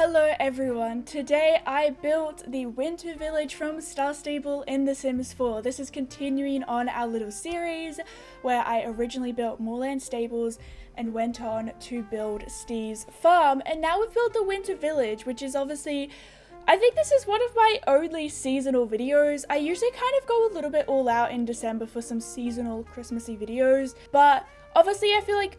Hello everyone, today I built the winter village from Star Stable in The Sims 4. This is continuing on our little series where I originally built Moorland Stables and went on to build Steve's farm, and now we've built the winter village, which is obviously, I think this is one of my only seasonal videos. I usually kind of go a little bit all out in December for some seasonal Christmassy videos, but obviously I feel like,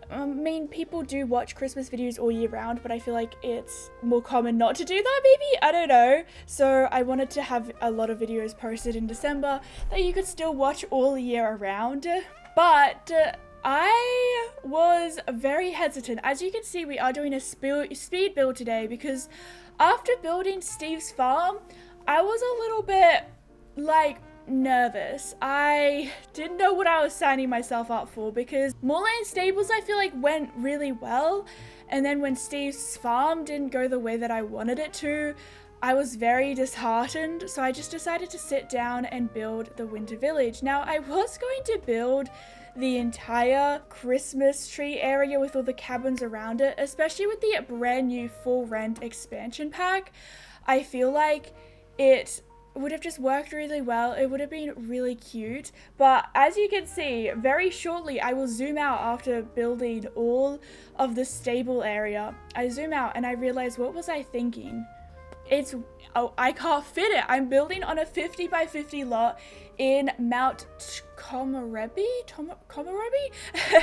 people do watch Christmas videos all year round, but I feel like it's more common not to do that maybe, I don't know. So I wanted to have a lot of videos posted in December that you could still watch all year around, but I was very hesitant. As you can see, we are doing a speed build today because after building Steve's farm, I was a little bit nervous. I didn't know what I was signing myself up for because Moorland Stables I feel like went really well, and then when Steve's farm didn't go the way that I wanted it to, I was very disheartened. So I just decided to sit down and build the winter village. Now I was going to build the entire Christmas tree area with all the cabins around it, especially with the brand new full rent expansion pack. I feel like it would have just worked really well. It would have been really cute, but as you can see, very shortly I will zoom out after building all of the stable area. I zoom out and I realize, what was I thinking? I can't fit it. I'm building on a 50 by 50 lot in Mount Komorebi,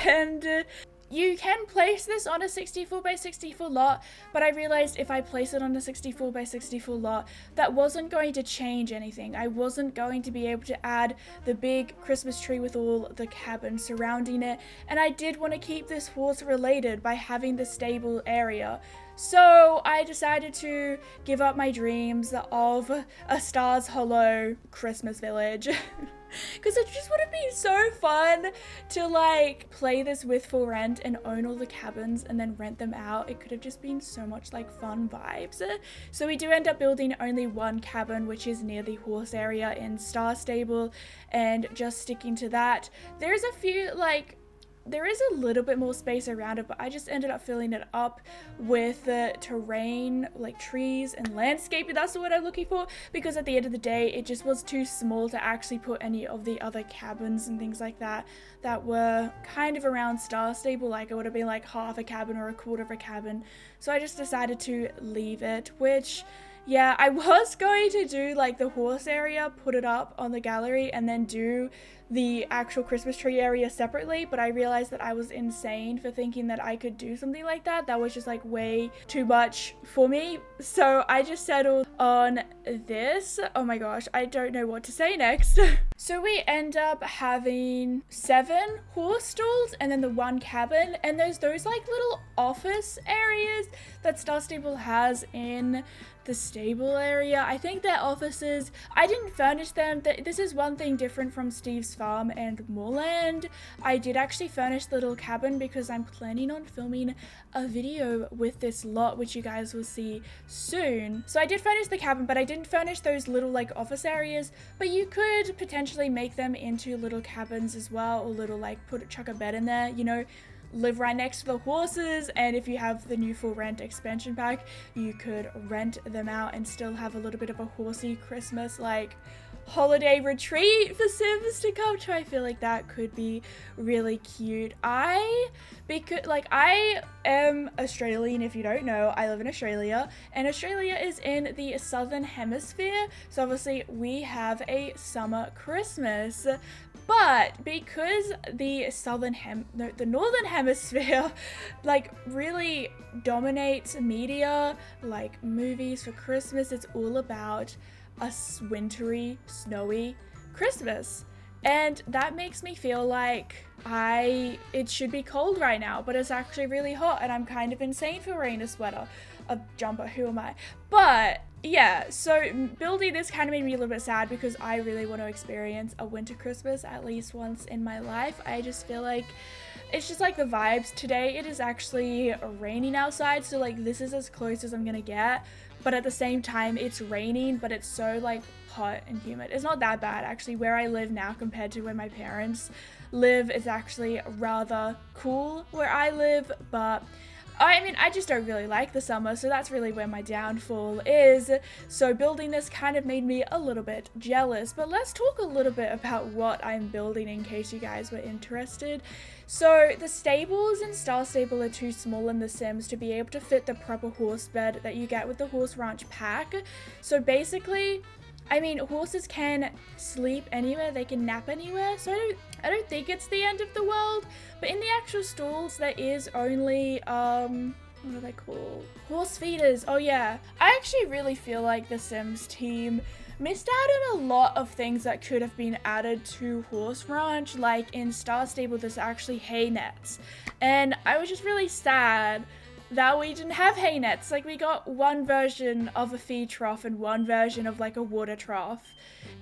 and you can place this on a 64 by 64 lot, but I realized if I place it on a 64 by 64 lot, that wasn't going to change anything. I wasn't going to be able to add the big Christmas tree with all the cabins surrounding it, and I did want to keep this horse related by having the stable area. So I decided to give up my dreams of a Stars Hollow Christmas village. Because it just would have been so fun to play this with for rent and own all the cabins and then rent them out. It could have just been so much fun vibes. So we do end up building only one cabin, which is near the horse area in Star Stable, and just sticking to that. There's a few there is a little bit more space around it, but I just ended up filling it up with the terrain, trees and landscaping. That's the word I'm looking for, because at the end of the day, it just was too small to actually put any of the other cabins and things like that were kind of around Star Stable. It would have been half a cabin or a quarter of a cabin. So I just decided to leave it, which, yeah, I was going to do the horse area, put it up on the gallery, and then do the actual Christmas tree area separately, but I realized that I was insane for thinking that I could do something like that. That was just way too much for me. So I just settled on this. Oh my gosh, I don't know what to say next. So we end up having 7 horse stalls and then the one cabin, and there's those little office areas that Star Stable has in the stable area. I think their offices, I didn't furnish them. This is one thing different from Steve's farm and Moorland. I did actually furnish the little cabin because I'm planning on filming a video with this lot, which you guys will see soon. So I did furnish the cabin, but I didn't furnish those little office areas, but you could potentially make them into little cabins as well, or little chuck a bed in there, live right next to the horses. And if you have the new full rent expansion pack, you could rent them out and still have a little bit of a horsey Christmas holiday retreat for Sims to come to. I feel like that could be really cute. I am Australian. If you don't know, I live in Australia, and Australia is in the southern hemisphere, so obviously we have a summer Christmas. But because the the northern hemisphere really dominates media, movies for Christmas, it's all about a wintry, snowy Christmas. And that makes me feel it should be cold right now, but it's actually really hot, and I'm kind of insane for wearing a sweater, a jumper, who am I? But yeah, so building this kind of made me a little bit sad because I really want to experience a winter Christmas at least once in my life. I just feel it's just the vibes. Today it is actually raining outside, so this is as close as I'm gonna get, but at the same time it's raining, but it's so hot and humid. It's not that bad actually. Where I live now compared to where my parents live, it's actually rather cool where I live, but I mean, I just don't really like the summer, so that's really where my downfall is. So building this kind of made me a little bit jealous, but let's talk a little bit about what I'm building in case you guys were interested. So the stables in Star Stable are too small in The Sims to be able to fit the proper horse bed that you get with the Horse Ranch pack. So basically, I mean, horses can sleep anywhere, they can nap anywhere, so I don't think it's the end of the world, but in the actual stalls there is only, what are they called? Horse feeders, oh yeah. I actually really feel like the Sims team missed out on a lot of things that could have been added to Horse Ranch, like in Star Stable there's actually hay nets, and I was just really sad that we didn't have hay nets. Like, we got one version of a feed trough and one version of like a water trough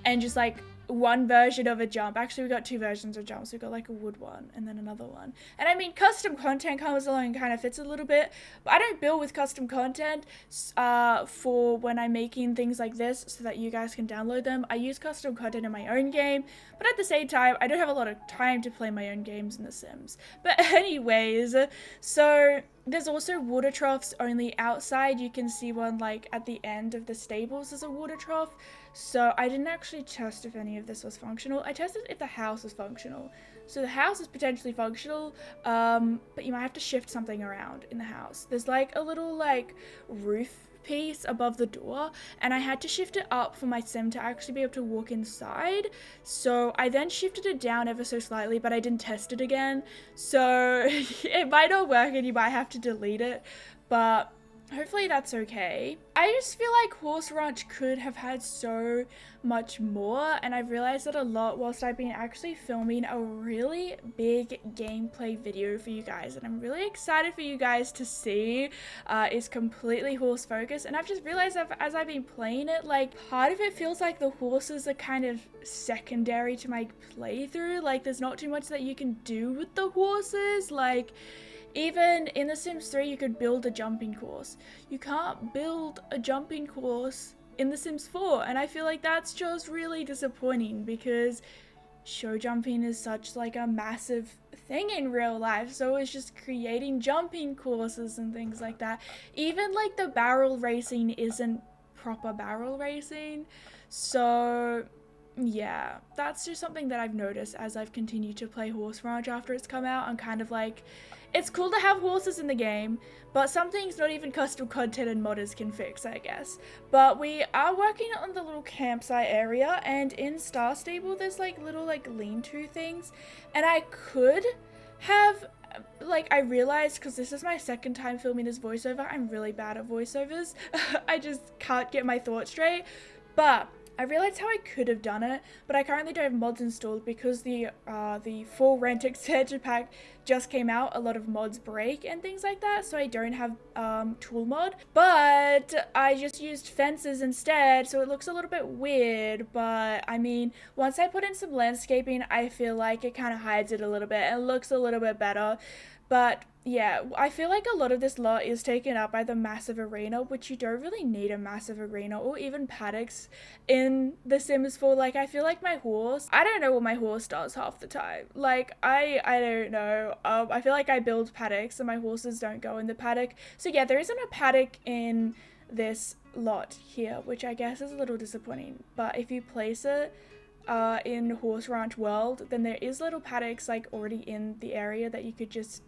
and just like one version of a jump. Actually, we got two versions of jumps. We got like a wood one and then another one. And I mean, custom content comes along and kind of fits a little bit, but I don't build with custom content for when I'm making things like this so that you guys can download them. I use custom content in my own game, but at the same time, I don't have a lot of time to play my own games in The Sims. But anyways, so there's also water troughs only outside. You can see one like at the end of the stables as a water trough. So I didn't actually test if any of this was functional. I tested if the house was functional. So the house is potentially functional, but you might have to shift something around in the house. There's like a little like roof piece above the door, and I had to shift it up for my sim to actually be able to walk inside. So I then shifted it down ever so slightly, but I didn't test it again. So it might not work and you might have to delete it, but hopefully that's okay. I just feel like Horse Ranch could have had so much more, and I've realized that a lot whilst I've been actually filming a really big gameplay video for you guys, and I'm really excited for you guys to see. It's completely horse focused, and I've just realized that as I've been playing it, like, part of it feels like the horses are kind of secondary to my playthrough. Like, there's not too much that you can do with the horses. Like, even in The Sims 3, you could build a jumping course. You can't build a jumping course in The Sims 4, and I feel like that's just really disappointing because show jumping is such like a massive thing in real life, so it's just creating jumping courses and things like that. Even like the barrel racing isn't proper barrel racing, so yeah, that's just something that I've noticed as I've continued to play Horse Ranch after it's come out. I'm kind of like, it's cool to have horses in the game, but some things not even custom content and modders can fix, I guess. But we are working on the little campsite area, and in Star Stable there's like little like lean-to things, and I could have, like, I realized, because this is my second time filming this voiceover, I'm really bad at voiceovers. I just can't get my thoughts straight, but I realized how I could have done it, but I currently don't have mods installed because the full rent expansion pack just came out. A lot of mods break and things like that, so I don't have tool mod. But I just used fences instead, so it looks a little bit weird. But I mean, once I put in some landscaping, I feel like it kind of hides it a little bit and looks a little bit better. But yeah, I feel like a lot of this lot is taken up by the massive arena, which you don't really need a massive arena or even paddocks in The Sims 4. Like, I feel like my horse, I don't know what my horse does half the time. Like, I don't know. I feel like I build paddocks and my horses don't go in the paddock. So yeah, there isn't a paddock in this lot here, which I guess is a little disappointing. But if you place it in Horse Ranch World, then there is little paddocks like already in the area that you could just,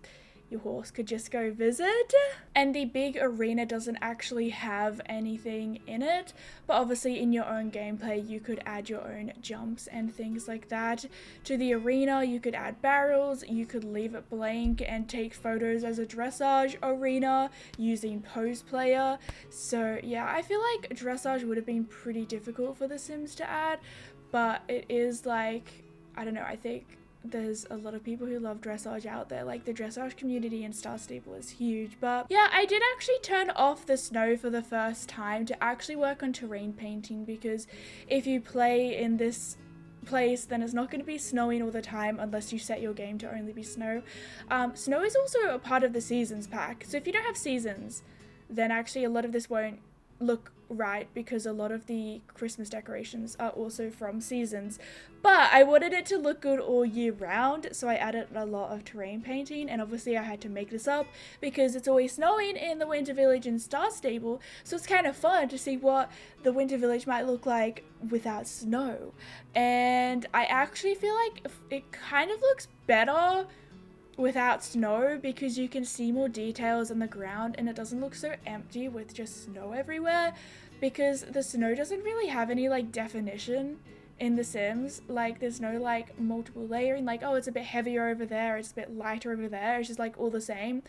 your horse could just go visit. And the big arena doesn't actually have anything in it, but obviously in your own gameplay you could add your own jumps and things like that to the arena. You could add barrels, you could leave it blank and take photos as a dressage arena using Pose Player. So yeah, I feel like dressage would have been pretty difficult for The Sims to add, but it is like, I don't know, I think there's a lot of people who love dressage out there. Like, the dressage community in Star Stable is huge. But yeah, I did actually turn off the snow for the first time to actually work on terrain painting, because if you play in this place, then it's not going to be snowing all the time unless you set your game to only be snow. Snow is also a part of the seasons pack, so if you don't have seasons, then actually a lot of this won't look right because a lot of the Christmas decorations are also from Seasons, but I wanted it to look good all year round, so I added a lot of terrain painting, and obviously I had to make this up because it's always snowing in the Winter Village and Star Stable, so it's kind of fun to see what the Winter Village might look like without snow. And I actually feel like it kind of looks better without snow because you can see more details on the ground and it doesn't look so empty with just snow everywhere, because the snow doesn't really have any like definition in The Sims. Like there's no like multiple layering, like oh it's a bit heavier over there, it's a bit lighter over there, it's just like all the same.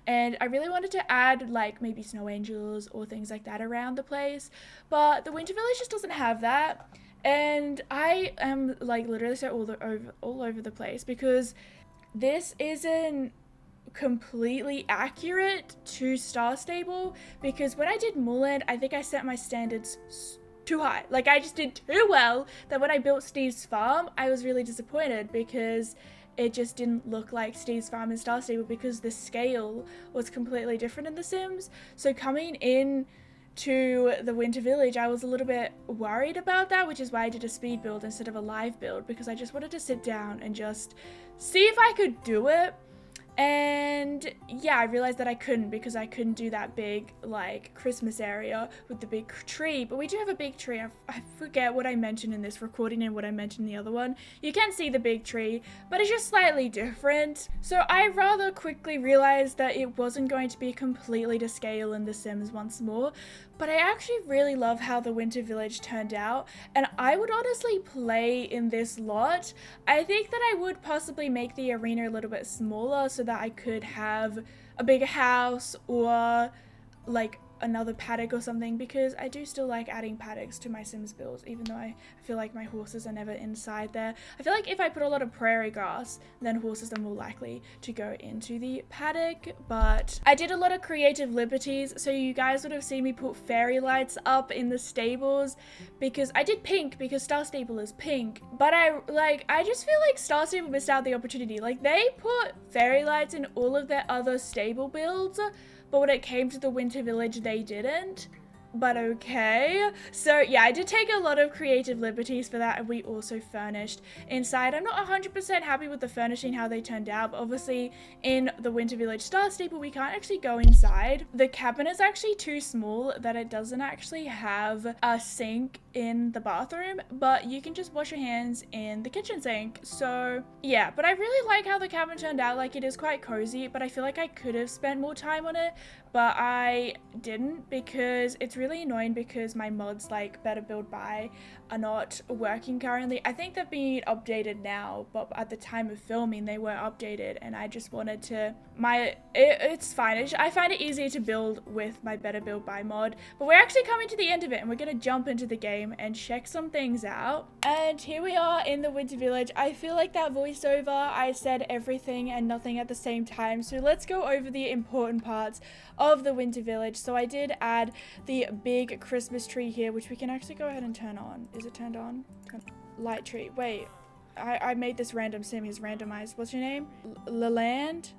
And I really wanted to add like maybe snow angels or things like that around the place, but the Winter Village just doesn't have that. And I am like literally so all over the place because this isn't completely accurate to Star Stable, because when I did Moorland, I think I set my standards too high. Like I just did too well that when I built Steve's farm, I was really disappointed because it just didn't look like Steve's farm in Star Stable because the scale was completely different in The Sims. So coming in to the Winter Village, I was a little bit worried about that, which is why I did a speed build instead of a live build, because I just wanted to sit down and just see if I could do it. And yeah, I realized that I couldn't because I couldn't do that big like Christmas area with the big tree, but we do have a big tree. I forget what I mentioned in this recording and what I mentioned in the other one. You can see the big tree, but it's just slightly different. So I rather quickly realized that it wasn't going to be completely to scale in The Sims once more, but I actually really love how the Winter Village turned out, and I would honestly play in this lot. I think that I would possibly make the arena a little bit smaller so that I could have a bigger house or like another paddock or something, because I do still like adding paddocks to my Sims builds, even though I feel like my horses are never inside there. I feel like if I put a lot of prairie grass, then horses are more likely to go into the paddock. But I did a lot of creative liberties, so you guys would have seen me put fairy lights up in the stables because I did pink because Star Stable is pink, but I just feel like Star Stable missed out the opportunity. Like they put fairy lights in all of their other stable builds, but when it came to the Winter Village, they didn't. But okay. So yeah, I did take a lot of creative liberties for that, and we also furnished inside. I'm not 100% happy with the furnishing, how they turned out, but obviously in the Winter Village Star Stable, we can't actually go inside. The cabin is actually too small that it doesn't actually have a sink in the bathroom, but you can just wash your hands in the kitchen sink. So yeah, but I really like how the cabin turned out. Like it is quite cozy, but I feel like I could have spent more time on it, but I didn't because it's really annoying because my mods like Better Build By are not working currently. I think they're being updated now, but at the time of filming they were updated, and I just wanted to it's fine. I find it easier to build with my Better Build By mod. But we're actually coming to the end of it, and we're gonna jump into the game and check some things out. And here we are in the Winter Village. I feel like that voiceover, I said everything and nothing at the same time, so let's go over the important parts of the Winter Village. So I did add the big Christmas tree here, which we can actually go ahead and turn on. Is it turned on? Light tree. Wait, I made this random sim. He's randomized. What's your name? Leland.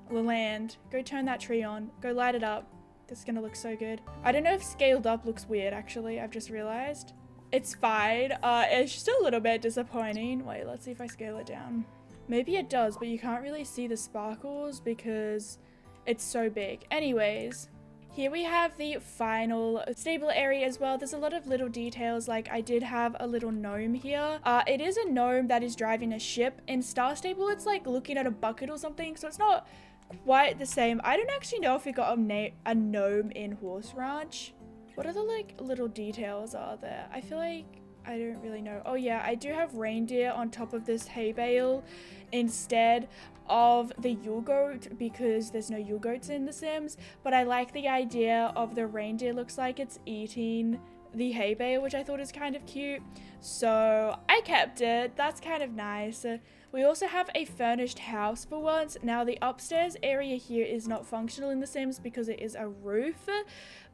Go turn that tree on. Go light it up. This is gonna look so good. I don't know if scaled up looks weird, actually. I've just realized. It's fine. It's just a little bit disappointing. Wait, let's see if I scale it down. Maybe it does, but you can't really see the sparkles because it's so big. Anyways, here we have the final stable area as well. There's a lot of little details, like I did have a little gnome here. It is a gnome that is driving a ship. In Star Stable, it's like looking at a bucket or something, so it's not quite the same. I don't actually know if we got a gnome in Horse Ranch. What other like little details are there? I feel like I don't really know. Oh yeah, I do have reindeer on top of this hay bale instead of the Yule goat because there's no Yule goats in The Sims, but I like the idea of the reindeer looks like it's eating the hay bale, which I thought is kind of cute, so I kept it. That's kind of nice. We also have a furnished house for once. Now the upstairs area here is not functional in The Sims because it is a roof,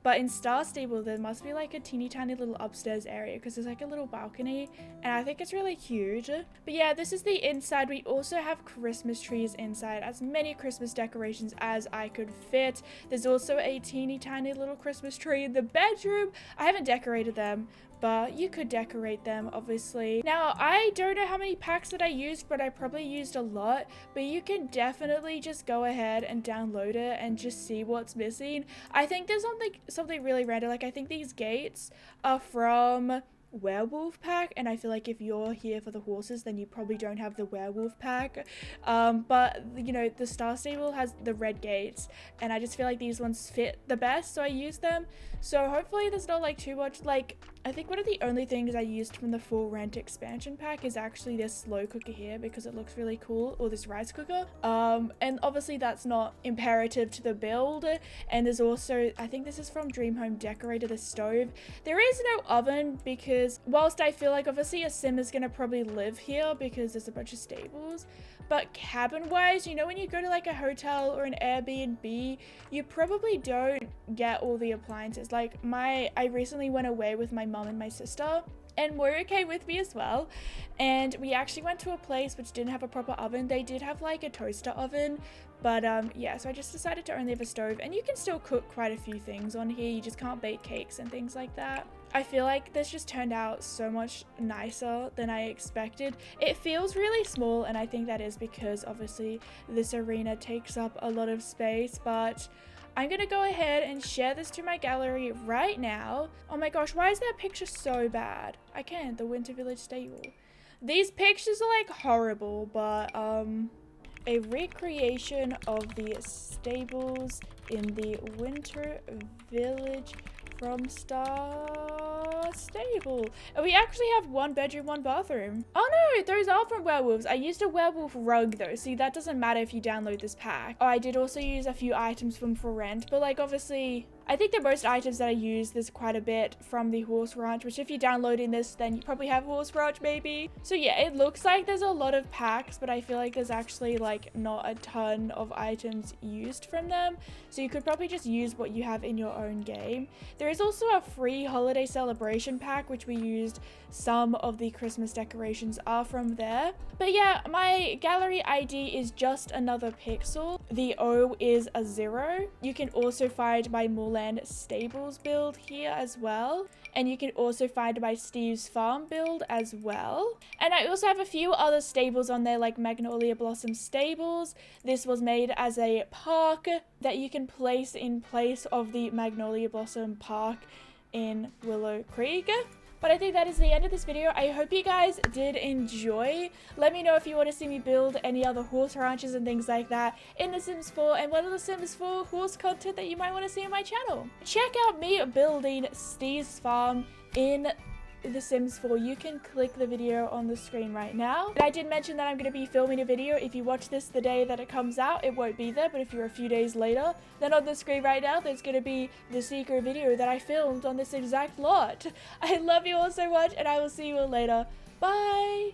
But in Star Stable, there must be like a teeny tiny little upstairs area because there's like a little balcony, and I think it's really cute. But yeah, this is the inside. We also have Christmas trees inside, as many Christmas decorations as I could fit. There's also a teeny tiny little Christmas tree in the bedroom. I haven't decorated them, but you could decorate them, obviously. Now, I don't know how many packs that I used, but I probably used a lot. But you can definitely just go ahead and download it and just see what's missing. I think there's something really random. Like, I think these gates are from werewolf pack, and I feel like if you're here for the horses, then you probably don't have the werewolf pack. But you know, the Star Stable has the red gates, and I just feel like these ones fit the best, so I use them. So hopefully there's not like too much. Like, I think one of the only things I used from the full rent expansion pack is actually this slow cooker here, because it looks really cool, or this rice cooker. And obviously that's not imperative to the build. And there's also, I think this is from Dream Home Decorator, the stove. There is no oven, because whilst I feel like obviously a sim is gonna probably live here because there's a bunch of stables, but cabin wise, you know, when you go to like a hotel or an Airbnb, you probably don't get all the appliances. Like I recently went away with my mum and my sister, and were okay with me as well, and we actually went to a place which didn't have a proper oven. They did have like a toaster oven, but yeah, so I just decided to only have a stove, and you can still cook quite a few things on here. You just can't bake cakes and things like that. I feel like this just turned out so much nicer than I expected. It feels really small, and I think that is because obviously this arena takes up a lot of space, but I'm gonna go ahead and share this to my gallery right now. Oh my gosh, why is that picture so bad? I can't, the Winter Village stable. These pictures are like horrible, but a recreation of the stables in the Winter Village from Star Stable. And we actually have one bedroom, one bathroom. Oh no, those are from werewolves. I used a werewolf rug though. See, that doesn't matter if you download this pack. Oh, I did also use a few items from For Rent, but like obviously, I think the most items that I used, there's quite a bit from the horse ranch, which if you're downloading this, then you probably have horse ranch maybe. So yeah, it looks like there's a lot of packs, but I feel like there's actually like not a ton of items used from them. So you could probably just use what you have in your own game. There is also a free holiday celebration pack, which we used. Some of the Christmas decorations are from there. But yeah, my gallery ID is JustAnotherPixel. The O is a 0. You can also find my Moorland Stables build here as well. And you can also find my Steve's Farm build as well. And I also have a few other stables on there, like Magnolia Blossom Stables. This was made as a park that you can place in place of the Magnolia Blossom Park in Willow Creek. But I think that is the end of this video. I hope you guys did enjoy. Let me know if you want to see me build any other horse ranches and things like that in The Sims 4, and what other Sims 4 horse content that you might want to see on my channel. Check out me building Steve's Farm in The Sims 4. You can click the video on the screen right now. And I did mention that I'm going to be filming a video. If you watch this the day that it comes out, it won't be there, but if you're a few days later, then on the screen right now, there's going to be the secret video that I filmed on this exact lot. I love you all so much, and I will see you all later. Bye!